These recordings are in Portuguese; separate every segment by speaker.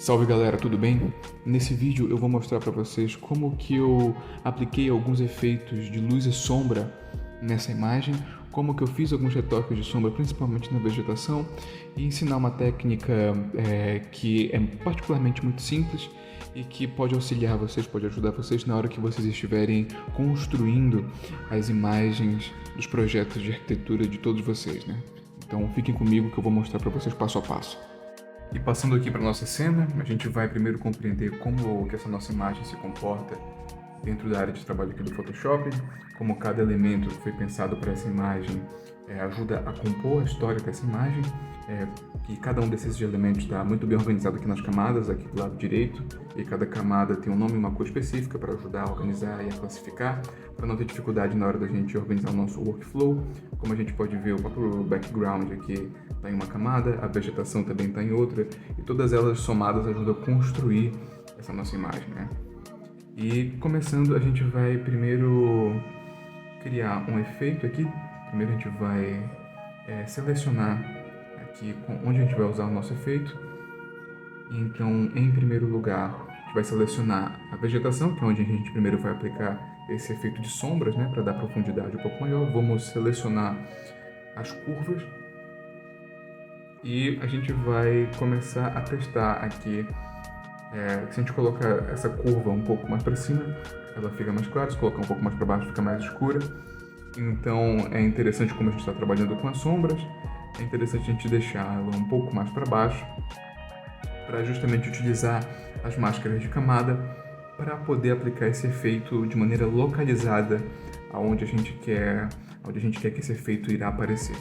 Speaker 1: Salve galera, tudo bem? Nesse vídeo eu vou mostrar para vocês como que eu apliquei alguns efeitos de luz e sombra nessa imagem, como que eu fiz alguns retoques de sombra, principalmente na vegetação, e ensinar uma técnica que é particularmente muito simples e que pode auxiliar vocês, pode ajudar vocês na hora que vocês estiverem construindo as imagens dos projetos de arquitetura de todos vocês, né? Então fiquem comigo que eu vou mostrar para vocês passo a passo. E passando aqui para nossa cena, a gente vai primeiro compreender como que essa nossa imagem se comporta dentro da área de trabalho aqui do Photoshop, como cada elemento que foi pensado para essa imagem ajuda a compor a história dessa imagem, que cada um desses elementos está muito bem organizado aqui nas camadas, aqui do lado direito, e cada camada tem um nome e uma cor específica para ajudar a organizar e a classificar, para não ter dificuldade na hora da gente organizar o nosso workflow. Como a gente pode ver, o próprio background aqui está em uma camada, a vegetação também está em outra, e todas elas somadas ajudam a construir essa nossa imagem, né? E começando, a gente vai primeiro criar um efeito aqui. Primeiro a gente vai selecionar aqui onde a gente vai usar o nosso efeito. Então, em primeiro lugar, a gente vai selecionar a vegetação, que é onde a gente primeiro vai aplicar esse efeito de sombras, né, para dar profundidade um pouco maior. Vamos selecionar as curvas e a gente vai começar a testar aqui. Se a gente colocar essa curva um pouco mais para cima, ela fica mais clara. Se colocar um pouco mais para baixo, fica mais escura. Então é interessante, como a gente está trabalhando com as sombras, é interessante a gente deixar ela um pouco mais para baixo, para justamente utilizar as máscaras de camada para poder aplicar esse efeito de maneira localizada aonde a gente quer que esse efeito irá aparecer.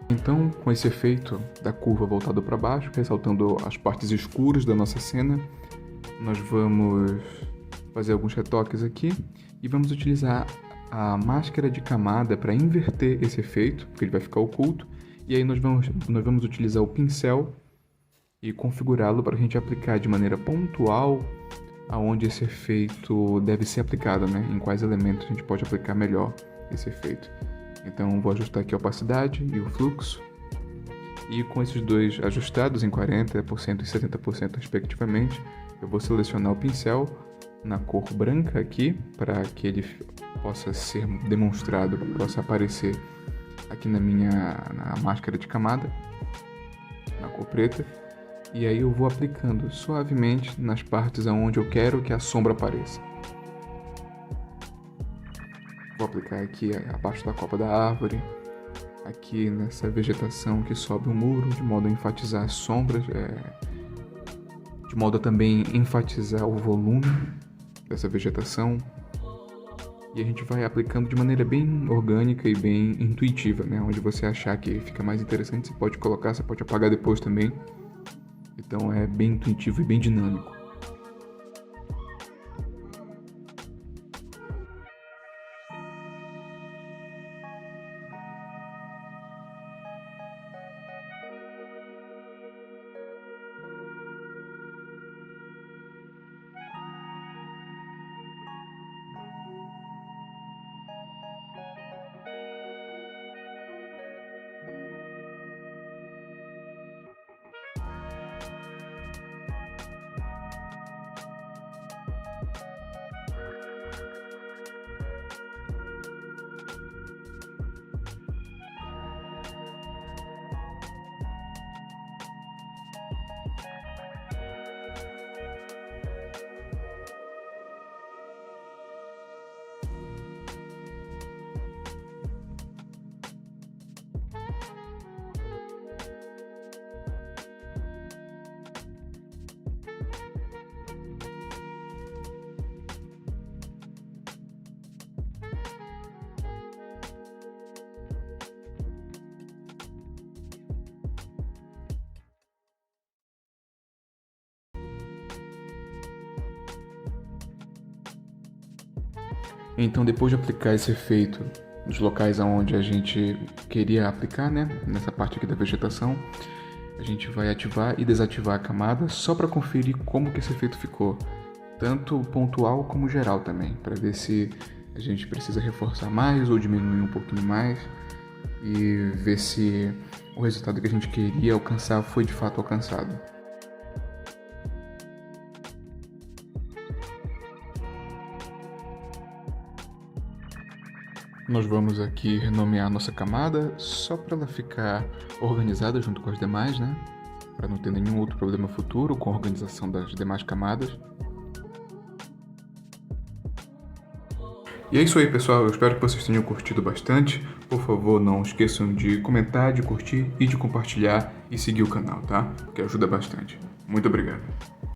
Speaker 1: Então, com esse efeito da curva voltado para baixo, ressaltando as partes escuras da nossa cena, nós vamos fazer alguns retoques aqui e vamos utilizar a máscara de camada para inverter esse efeito, porque ele vai ficar oculto, e aí nós vamos utilizar o pincel e configurá-lo para a gente aplicar de maneira pontual aonde esse efeito deve ser aplicado, né? Em quais elementos a gente pode aplicar melhor esse efeito. Então vou ajustar aqui a opacidade e o fluxo, e com esses dois ajustados em 40% e 70% respectivamente, eu vou selecionar o pincel na cor branca aqui, para que ele possa ser demonstrado, possa aparecer aqui na máscara de camada, na cor preta, e aí eu vou aplicando suavemente nas partes onde eu quero que a sombra apareça. Vou aplicar aqui abaixo da copa da árvore, aqui nessa vegetação que sobe o muro, de modo a enfatizar as sombras, de modo a também enfatizar o volume dessa vegetação. E a gente vai aplicando de maneira bem orgânica e bem intuitiva, né? Onde você achar que fica mais interessante, você pode colocar, você pode apagar depois também. Então é bem intuitivo e bem dinâmico. Então, depois de aplicar esse efeito nos locais onde a gente queria aplicar, né, nessa parte aqui da vegetação, a gente vai ativar e desativar a camada só para conferir como que esse efeito ficou, tanto pontual como geral também, para ver se a gente precisa reforçar mais ou diminuir um pouquinho mais e ver se o resultado que a gente queria alcançar foi de fato alcançado. Nós vamos aqui renomear a nossa camada só para ela ficar organizada junto com as demais, né? Para não ter nenhum outro problema futuro com a organização das demais camadas. E é isso aí, pessoal. Eu espero que vocês tenham curtido bastante. Por favor, não esqueçam de comentar, de curtir e de compartilhar e seguir o canal, tá? Que ajuda bastante. Muito obrigado.